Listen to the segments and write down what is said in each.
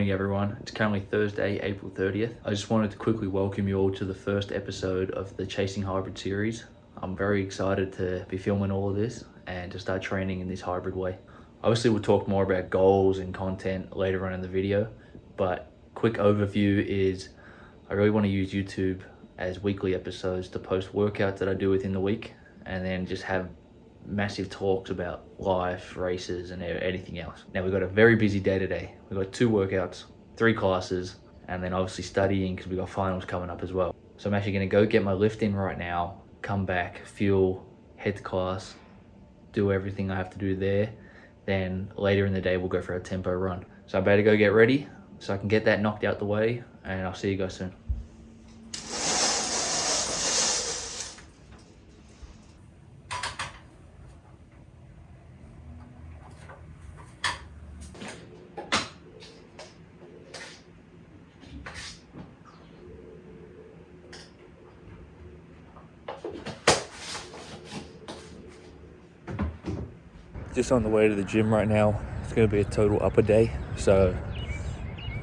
morning everyone. It's currently Thursday, April 30th. I just wanted to quickly welcome you all to the first episode of the Chasing Hybrid series. I'm very excited to be filming all of this and to start training in this hybrid way. Obviously we'll talk more about goals and content later on in the video, but quick overview is I really want to use YouTube as weekly episodes to post workouts that I do within the week, and then just have massive talks about life, races, and anything else. Now we've got a very busy day today. We've got 2 workouts, 3 classes, and then obviously studying because we've got finals coming up as well. So I'm actually gonna go get my lift in right now, come back, fuel, head to class, do everything I have to do there. Then later in the day, we'll go for a tempo run. So I better go get ready so I can get that knocked out the way, and I'll see you guys soon. Just on the way to the gym right now. It's going to be a total upper day, so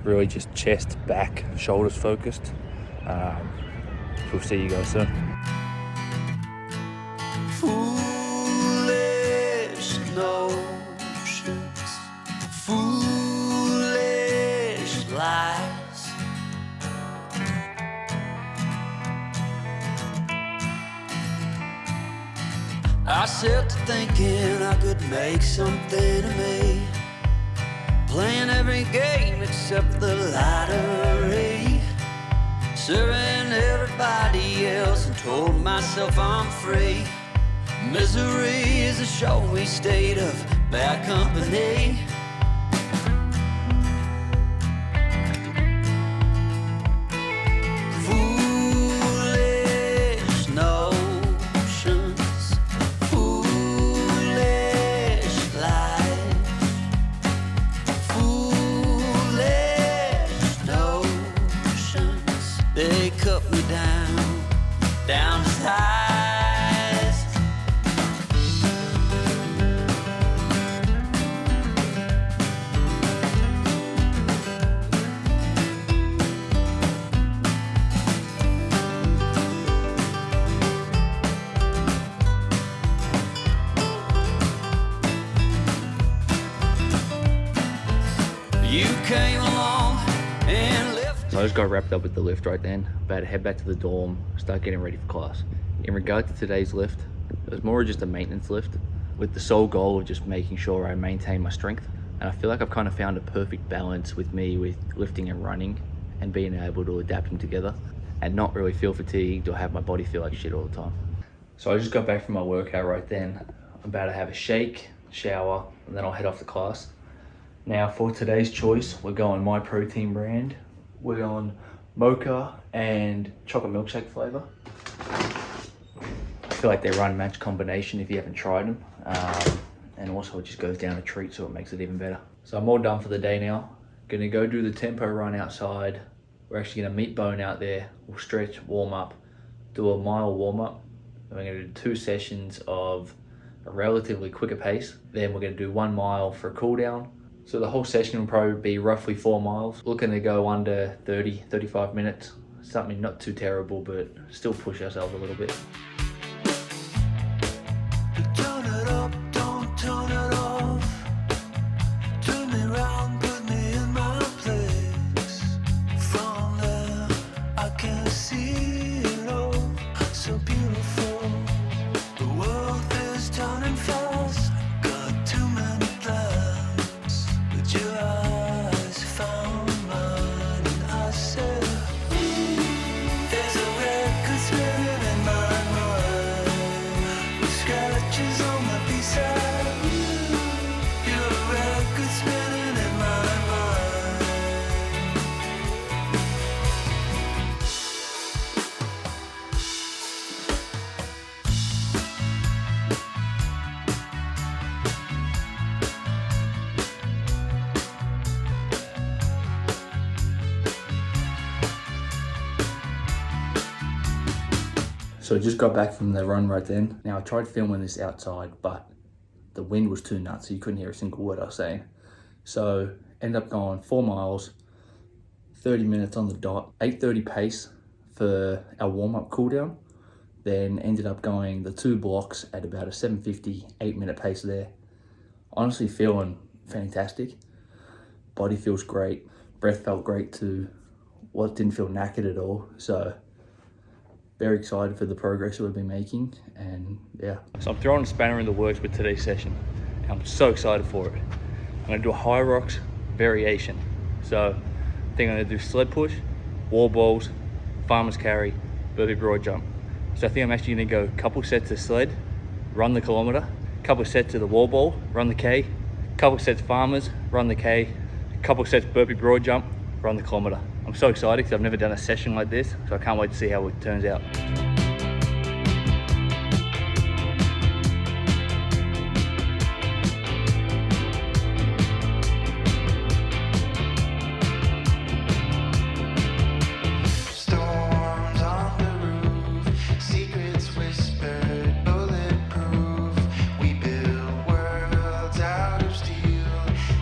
really just chest, back, shoulders focused. We'll see you guys soon. Foolish notions, foolish lies. I set to thinking I could make something of me, playing every game except the lottery, serving everybody else and told myself I'm free. Misery is a showy state of bad company. They cut me down to size. You came along and left. So I just got wrapped up with the lift right then. About to head back to the dorm, start getting ready for class. In regard to today's lift, it was more just a maintenance lift with the sole goal of just making sure I maintain my strength. And I feel like I've kind of found a perfect balance with lifting and running and being able to adapt them together and not really feel fatigued or have my body feel like shit all the time. So I just got back from my workout right then. I'm about to have a shake, shower, and then I'll head off to class. Now for today's choice, we're going My Protein brand. We're going mocha and chocolate milkshake flavor. I feel like they run match combination if you haven't tried them. And also it just goes down a treat, so it makes it even better. So I'm all done for the day now. Gonna go do the tempo run outside. We're actually gonna meet Bone out there. We'll stretch, warm up, do a mile warm up. Then we're gonna do 2 sessions of a relatively quicker pace. Then we're gonna do 1 mile for a cool down. So the whole session will probably be roughly 4 miles. Looking to go under 30, 35 minutes. Something not too terrible, but still push ourselves a little bit. Turn it up, don't turn it off. Turn me round, put me in my place. From there, I can see it all. So beautiful. The world is turning fast. Got too many plans. But your eyes found mine, and I said, there's a record spinning in my mind, with scratches on my B-side. You're a record spinning in my mind. So I just got back from the run right then. Now I tried filming this outside, but the wind was too nuts, so you couldn't hear a single word I was saying. So ended up going 4 miles, 30 minutes on the dot, 8:30 pace for our warm-up cool down. Then ended up going the 2 blocks at about a 7:50, 8-minute pace there. Honestly feeling fantastic. Body feels great. Breath felt great too. Well, it didn't feel knackered at all. So very excited for the progress that we've been making, and yeah. So I'm throwing a spanner in the works with today's session. And I'm so excited for it. I'm gonna do a Hyrox variation. So I think I'm gonna do sled push, wall balls, farmer's carry, burpee broad jump. So I think I'm actually gonna go a couple sets of sled, run the kilometer, couple sets of the wall ball, run the K, couple sets farmers, run the K, couple sets burpee broad jump, run the kilometer. I'm so excited because I've never done a session like this, so I can't wait to see how it turns out. Storms on the roof, secrets whispered, bulletproof. We build worlds out of steel.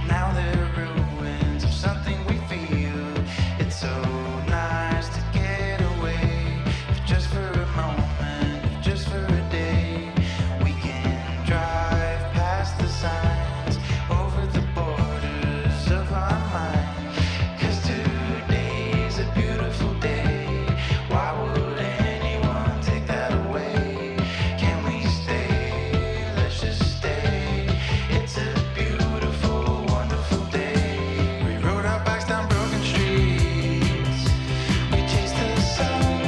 Now they're ruins of something we feel. It's so nice to get away, if just for a moment, if just for a day. We can drive past the signs, over the borders of our mind. 'Cause today's a beautiful day. Why would anyone take that away? Can we stay? Let's just stay. It's a beautiful, wonderful day. We rode our bikes down broken streets. We chased the sun,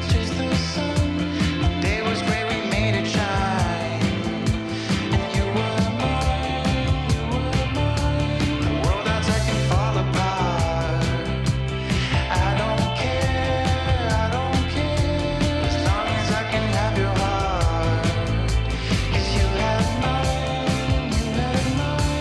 chased the sun. The day was great, we made it shine. And you were mine, you were mine. The world outside can fall apart. I don't care, as long as I can have your heart. 'Cause you have mine, you have mine.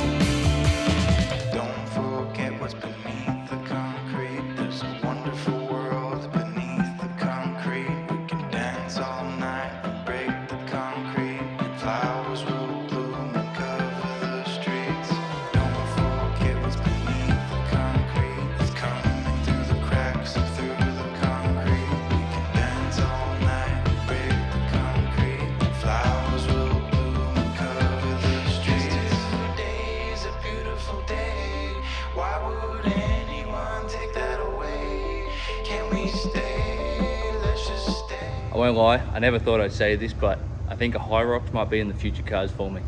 Don't forget what's beneath the concrete. There's a wonderful world beneath the concrete. We can dance all night and break the concrete. And flowers will bloom and cover the streets. Don't forget what's beneath the concrete. It's coming through the cracks and through the concrete. We can dance all night and break the concrete. And flowers will bloom and cover the streets. Today's a beautiful day. Why would anyone take that away? Can we stay? Let's just stay. I won't lie, I never thought I'd say this, but I think a Hyrox might be in the future cards for me.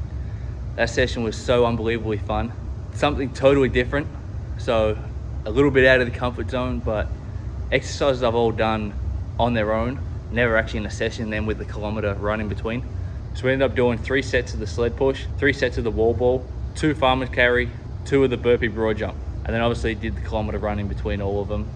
That session was so unbelievably fun. Something totally different, so a little bit out of the comfort zone, but exercises I've all done on their own, never actually in a session, then with the kilometer run in between. So we ended up doing 3 sets of the sled push, 3 sets of the wall ball, 2 farmer's carry, 2 of the burpee broad jump, and then obviously did the kilometer run in between all of them.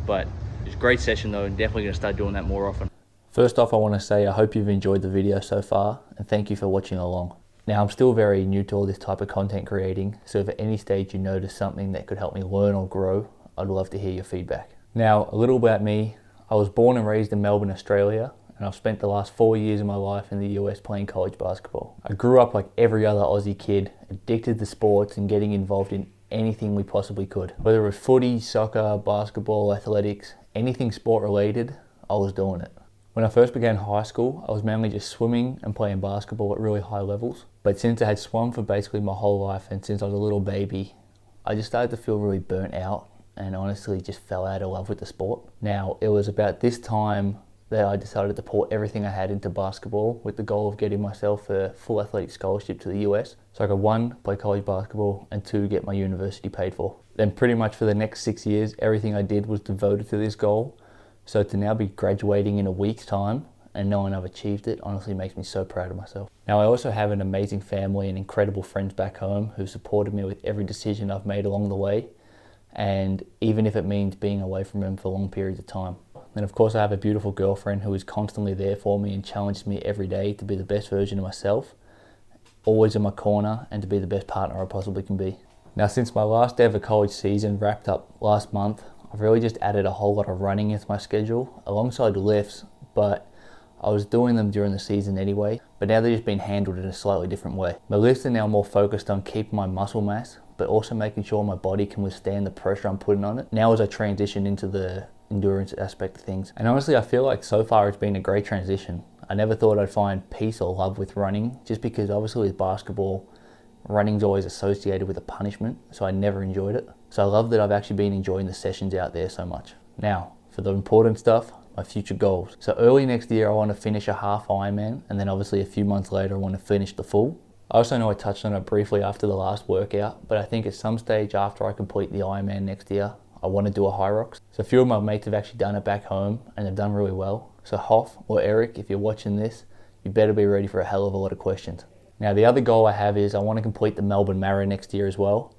But it was a great session though, and definitely gonna start doing that more often. First off, I want to say I hope you've enjoyed the video so far, and thank you for watching along. Now, I'm still very new to all this type of content creating, so if at any stage you notice something that could help me learn or grow, I'd love to hear your feedback. Now, a little about me. I was born and raised in Melbourne, Australia, and I've spent the last 4 years of my life in the US playing college basketball. I grew up like every other Aussie kid, addicted to sports and getting involved in anything we possibly could. Whether it was footy, soccer, basketball, athletics, anything sport related, I was doing it. When I first began high school, I was mainly just swimming and playing basketball at really high levels. But since I had swum for basically my whole life and since I was a little baby, I just started to feel really burnt out and honestly just fell out of love with the sport. Now, it was about this time that I decided to pour everything I had into basketball with the goal of getting myself a full athletic scholarship to the US. So I could 1, play college basketball, and 2, get my university paid for. Then pretty much for the next 6 years, everything I did was devoted to this goal. So to now be graduating in a week's time and knowing I've achieved it honestly makes me so proud of myself. Now, I also have an amazing family and incredible friends back home who supported me with every decision I've made along the way, and even if it means being away from them for long periods of time. And of course, I have a beautiful girlfriend who is constantly there for me and challenges me every day to be the best version of myself, always in my corner, and to be the best partner I possibly can be. Now, since my last ever college season wrapped up last month, I've really just added a whole lot of running into my schedule alongside lifts, but I was doing them during the season anyway, but now they're just being handled in a slightly different way. My lifts are now more focused on keeping my muscle mass, but also making sure my body can withstand the pressure I'm putting on it now as I transition into the endurance aspect of things. And honestly, I feel like so far it's been a great transition. I never thought I'd find peace or love with running, just because obviously with basketball, running's always associated with a punishment, so I never enjoyed it. So I love that I've actually been enjoying the sessions out there so much. Now, for the important stuff, my future goals. So early next year, I want to finish a half Ironman, and then obviously a few months later, I want to finish the full. I also know I touched on it briefly after the last workout, but I think at some stage after I complete the Ironman next year, I want to do a Hyrox. So a few of my mates have actually done it back home and they've done really well. So Hoff or Eric, if you're watching this, you better be ready for a hell of a lot of questions. Now the other goal I have is I want to complete the Melbourne Marathon next year as well.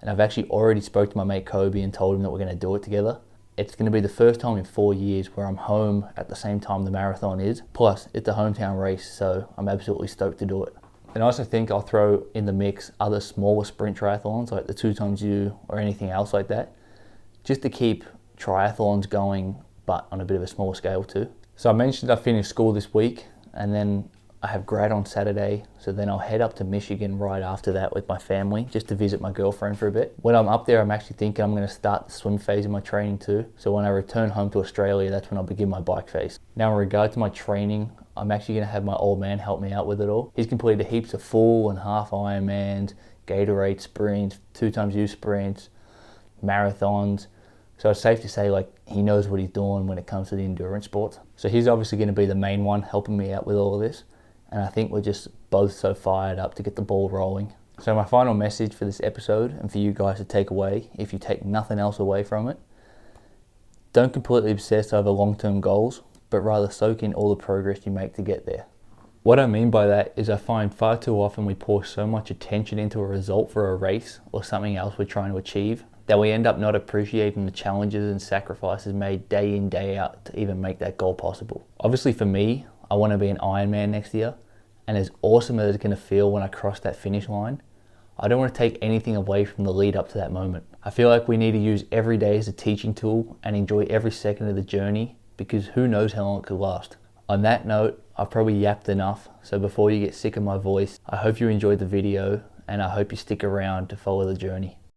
And I've actually already spoke to my mate Kobe and told him that we're going to do it together. It's going to be the first time in 4 years where I'm home at the same time the marathon is. Plus, it's a hometown race, so I'm absolutely stoked to do it. And I also think I'll throw in the mix other smaller sprint triathlons like the 2xU or anything else like that, just to keep triathlons going, but on a bit of a smaller scale too. So I mentioned I finished school this week, and then I have grad on Saturday, so then I'll head up to Michigan right after that with my family, just to visit my girlfriend for a bit. When I'm up there, I'm actually thinking I'm going to start the swim phase of my training too. So when I return home to Australia, that's when I'll begin my bike phase. Now in regard to my training, I'm actually going to have my old man help me out with it all. He's completed heaps of full and half Ironmans, Gatorade sprints, 2xU sprints, marathons. So it's safe to say like he knows what he's doing when it comes to the endurance sports. So he's obviously going to be the main one helping me out with all of this. And I think we're just both so fired up to get the ball rolling. So my final message for this episode, and for you guys to take away, if you take nothing else away from it, don't completely obsess over long-term goals, but rather soak in all the progress you make to get there. What I mean by that is I find far too often we pour so much attention into a result for a race or something else we're trying to achieve that we end up not appreciating the challenges and sacrifices made day in, day out to even make that goal possible. Obviously for me, I want to be an Ironman next year, and as awesome as it's going to feel when I cross that finish line, I don't want to take anything away from the lead up to that moment. I feel like we need to use every day as a teaching tool and enjoy every second of the journey, because who knows how long it could last. On that note, I've probably yapped enough, so before you get sick of my voice, I hope you enjoyed the video and I hope you stick around to follow the journey.